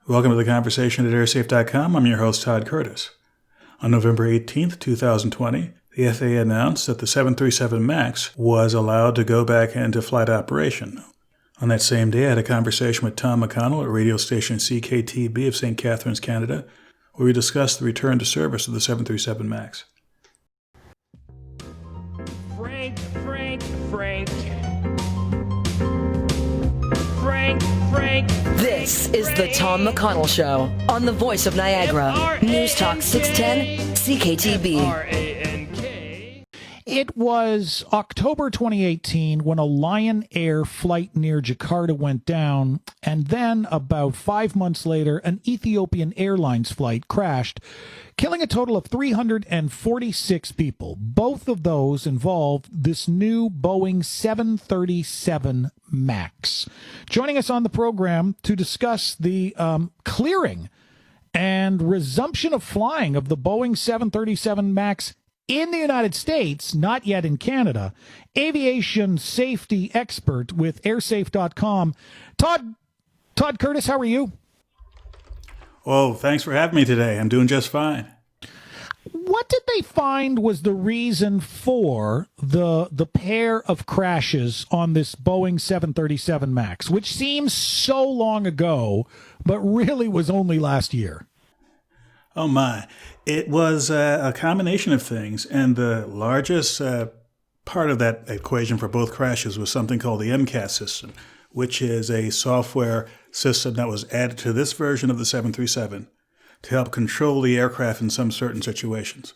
Welcome to the conversation at airsafe.com. I'm your host, Todd Curtis. On November 18th, 2020, the FAA announced that the 737 MAX was allowed to go back into flight operation. On that same day, I had a conversation with Tom McConnell at radio station CKTB of St. Catharines, Canada, where we discussed the return to service of the 737 MAX. Frank. This is the Tom McConnell Show on the voice of Niagara. News Talk 610 CKTB. It was October 2018 when a Lion Air flight near Jakarta went down, and then about 5 months later, an Ethiopian Airlines flight crashed, killing a total of 346 people. Both of those involved this new Boeing 737 MAX. Joining us on the program to discuss the clearing and resumption of flying of the Boeing 737 MAX in the United States, not yet in Canada, aviation safety expert with airsafe.com, Todd Curtis, how are you? Oh, thanks for having me today. I'm doing just fine. What did they find was the reason for the pair of crashes on this Boeing 737 MAX, which seems so long ago, but really was only last year? Oh my. It was a combination of things, and the largest part of that equation for both crashes was something called the MCAS system, which is a software system that was added to this version of the 737 to help control the aircraft in some certain situations.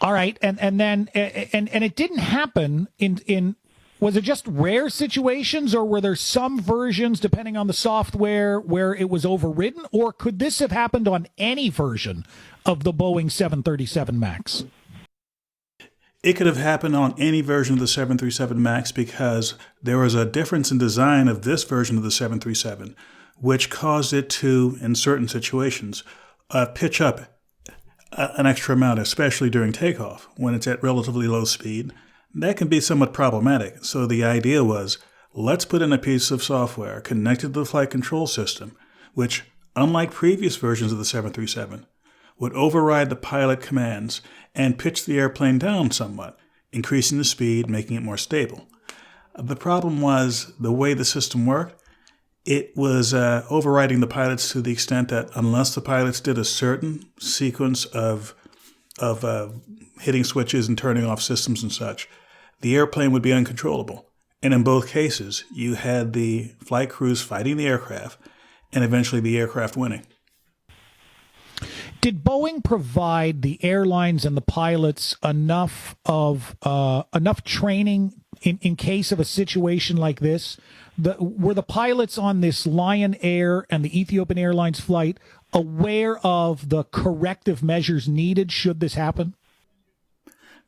All right, and it didn't happen in was it just rare situations, or were there some versions, depending on the software, where it was overridden? Or could this have happened on any version of the Boeing 737 MAX? It could have happened on any version of the 737 MAX because there was a difference in design of this version of the 737, which caused it to, in certain situations, pitch up an extra amount, especially during takeoff, when it's at relatively low speed. That can be somewhat problematic, so the idea was, let's put in a piece of software connected to the flight control system, which, unlike previous versions of the 737, would override the pilot commands and pitch the airplane down somewhat, increasing the speed, making it more stable. The problem was the way the system worked. It was overriding the pilots to the extent that unless the pilots did a certain sequence of hitting switches and turning off systems and such, the airplane would be uncontrollable. And in both cases, you had the flight crews fighting the aircraft and eventually the aircraft winning. Did Boeing provide the airlines and the pilots enough training in case of a situation like this? Were the pilots on this Lion Air and the Ethiopian Airlines flight aware of the corrective measures needed should this happen?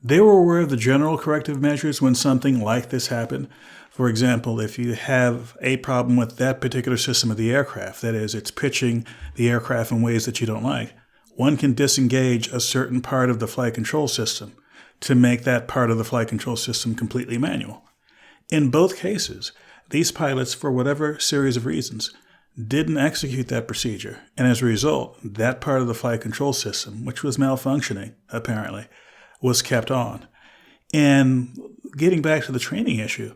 They were aware of the general corrective measures when something like this happened. For example, if you have a problem with that particular system of the aircraft, that is, it's pitching the aircraft in ways that you don't like, one can disengage a certain part of the flight control system to make that part of the flight control system completely manual. In both cases, these pilots, for whatever series of reasons, didn't execute that procedure, and as a result, that part of the flight control system, which was malfunctioning, apparently, was kept on. And getting back to the training issue,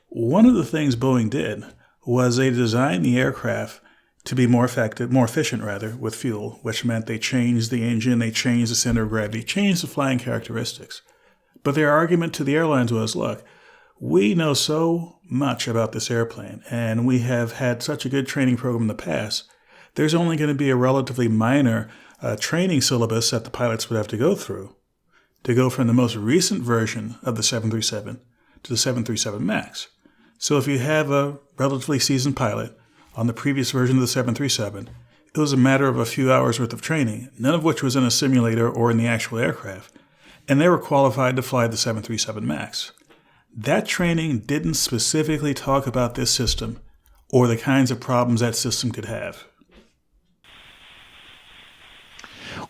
one of the things Boeing did was they designed the aircraft to be more efficient with fuel, which meant they changed the engine, they changed the center of gravity, changed the flying characteristics. But their argument to the airlines was, look, we know so much about this airplane, and we have had such a good training program in the past, there's only going to be a relatively minor training syllabus that the pilots would have to go through to go from the most recent version of the 737 to the 737 MAX. So if you have a relatively seasoned pilot on the previous version of the 737, it was a matter of a few hours worth of training, none of which was in a simulator or in the actual aircraft, and they were qualified to fly the 737 MAX. That training didn't specifically talk about this system or the kinds of problems that system could have.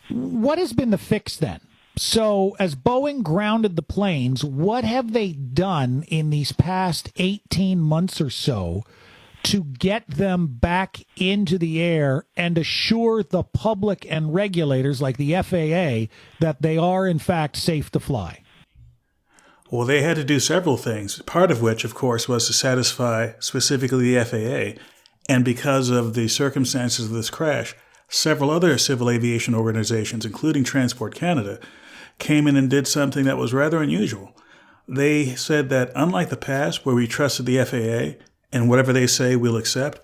What has been the fix then? So as Boeing grounded the planes, what have they done in these past 18 months or so to get them back into the air and assure the public and regulators like the FAA that they are, in fact, safe to fly? Well, they had to do several things, part of which, of course, was to satisfy specifically the FAA. And because of the circumstances of this crash, several other civil aviation organizations, including Transport Canada, came in and did something that was rather unusual. They said that unlike the past, where we trusted the FAA and whatever they say we'll accept,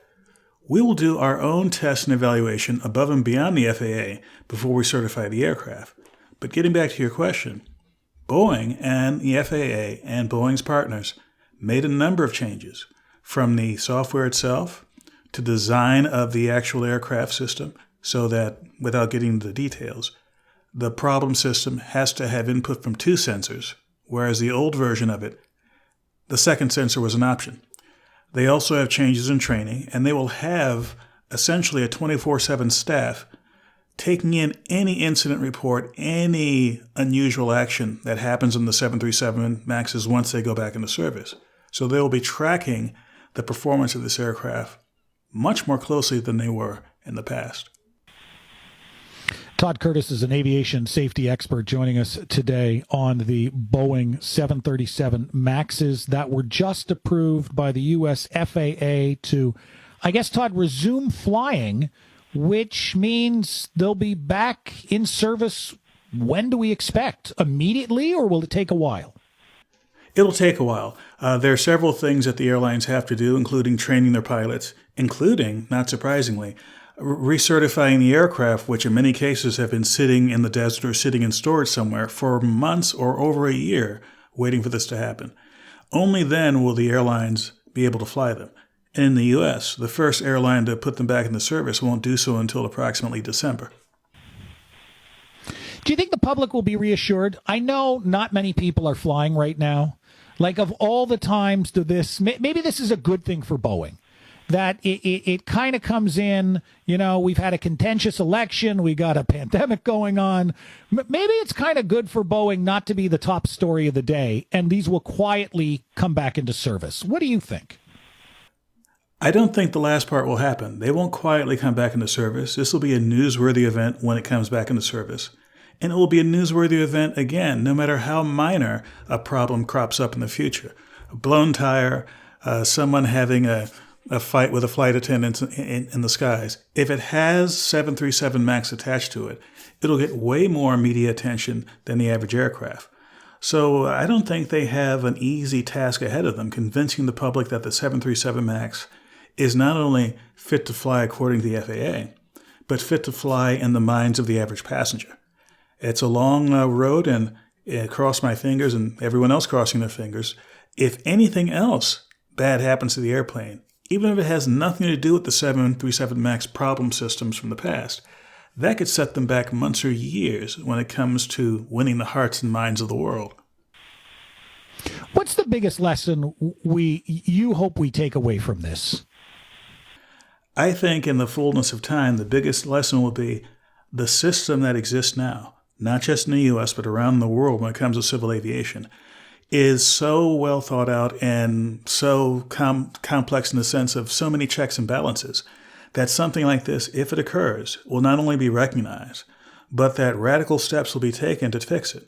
we will do our own test and evaluation above and beyond the FAA before we certify the aircraft. But getting back to your question, Boeing and the FAA and Boeing's partners made a number of changes, from the software itself to design of the actual aircraft system, so that, without getting into the details, the problem system has to have input from two sensors, whereas the old version of it, the second sensor was an option. They also have changes in training, and they will have essentially a 24/7 staff taking in any incident report, any unusual action that happens in the 737 MAXs once they go back into service. So they will be tracking the performance of this aircraft much more closely than they were in the past. Todd Curtis is an aviation safety expert joining us today on the Boeing 737 MAXs that were just approved by the U.S. FAA to, I guess, Todd, resume flying, which means they'll be back in service. When do we expect? Immediately, or will it take a while? It'll take a while. There are several things that the airlines have to do, including training their pilots, including, not surprisingly, recertifying the aircraft, which in many cases have been sitting in the desert or sitting in storage somewhere for months or over a year waiting for this to happen. Only then will the airlines be able to fly them. And in the U.S., the first airline to put them back into service won't do so until approximately December. Do you think the public will be reassured? I know not many people are flying right now. Like, of all the times to this, maybe this is a good thing for Boeing, that it kind of comes in, we've had a contentious election, we got a pandemic going on. Maybe it's kind of good for Boeing not to be the top story of the day, and these will quietly come back into service. What do you think? I don't think the last part will happen. They won't quietly come back into service. This will be a newsworthy event when it comes back into service. And it will be a newsworthy event again, no matter how minor a problem crops up in the future. A blown tire, someone having a fight with a flight attendant in the skies. If it has 737 MAX attached to it, it'll get way more media attention than the average aircraft. So I don't think they have an easy task ahead of them convincing the public that the 737 MAX is not only fit to fly according to the FAA, but fit to fly in the minds of the average passenger. It's a long road, and cross my fingers and everyone else crossing their fingers. If anything else bad happens to the airplane, even if it has nothing to do with the 737 MAX problem systems from the past, that could set them back months or years when it comes to winning the hearts and minds of the world. What's the biggest lesson you hope we take away from this? I think in the fullness of time, the biggest lesson will be the system that exists now, not just in the U.S., but around the world when it comes to civil aviation, is so well thought out and so complex in the sense of so many checks and balances that something like this, if it occurs, will not only be recognized, but that radical steps will be taken to fix it.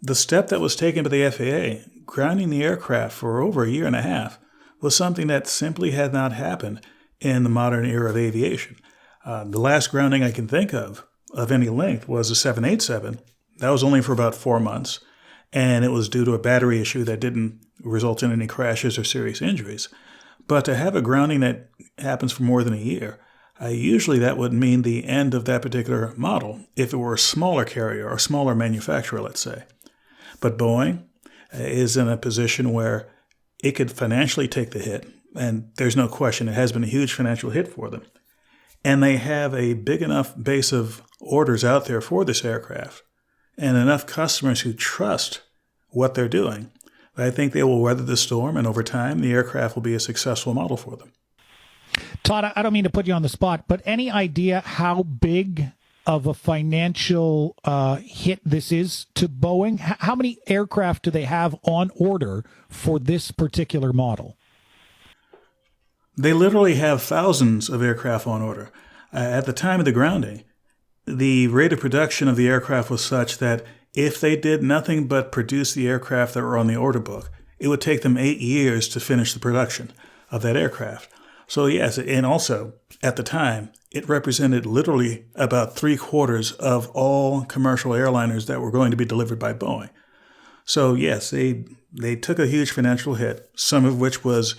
The step that was taken by the FAA, grounding the aircraft for over a year and a half, was something that simply had not happened in the modern era of aviation. The last grounding I can think of any length was a 787. That was only for about 4 months, and it was due to a battery issue that didn't result in any crashes or serious injuries. But to have a grounding that happens for more than a year, usually that would mean the end of that particular model if it were a smaller carrier or a smaller manufacturer, let's say. But Boeing is in a position where it could financially take the hit, and there's no question it has been a huge financial hit for them. And they have a big enough base of orders out there for this aircraft and enough customers who trust what they're doing. I think they will weather the storm, and over time, the aircraft will be a successful model for them. Todd, I don't mean to put you on the spot, but any idea how big of a financial hit this is to Boeing? How many aircraft do they have on order for this particular model? They literally have thousands of aircraft on order. At the time of the grounding, the rate of production of the aircraft was such that if they did nothing but produce the aircraft that were on the order book, it would take them 8 years to finish the production of that aircraft. So yes, and also at the time, it represented literally about 3/4 of all commercial airliners that were going to be delivered by Boeing. So yes, they took a huge financial hit, some of which was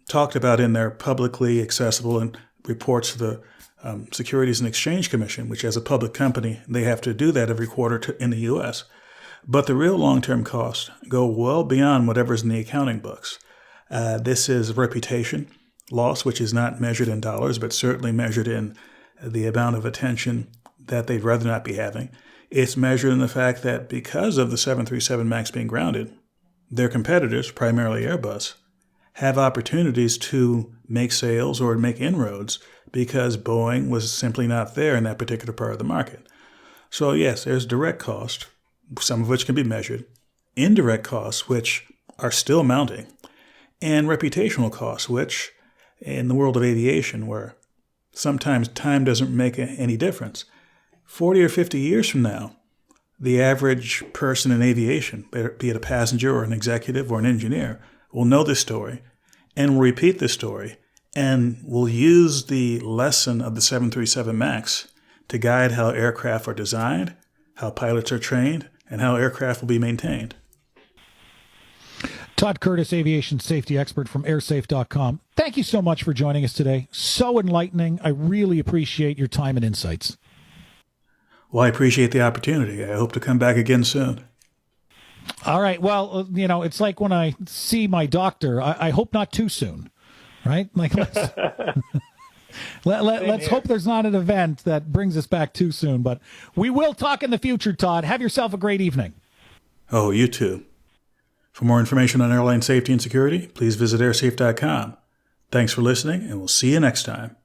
talked about in their publicly accessible and reports to the Securities and Exchange Commission, which as a public company, they have to do that every quarter in the U.S. But the real long-term costs go well beyond whatever's in the accounting books. This is reputation loss, which is not measured in dollars, but certainly measured in the amount of attention that they'd rather not be having. It's measured in the fact that because of the 737 MAX being grounded, their competitors, primarily Airbus, have opportunities to make sales or make inroads because Boeing was simply not there in that particular part of the market. So yes, there's direct cost, some of which can be measured, indirect costs, which are still mounting, and reputational costs, which in the world of aviation, where sometimes time doesn't make any difference, 40 or 50 years from now, the average person in aviation, be it a passenger or an executive or an engineer, will know this story and will repeat this story and will use the lesson of the 737 MAX to guide how aircraft are designed, how pilots are trained, and how aircraft will be maintained. Todd Curtis, aviation safety expert from airsafe.com. Thank you so much for joining us today. So enlightening. I really appreciate your time and insights. Well, I appreciate the opportunity. I hope to come back again soon. All right. Well, it's like when I see my doctor, I hope not too soon, right? Like let's hope there's not an event that brings us back too soon, but we will talk in the future, Todd. Have yourself a great evening. Oh, you too. For more information on airline safety and security, please visit airsafe.com. Thanks for listening, and we'll see you next time.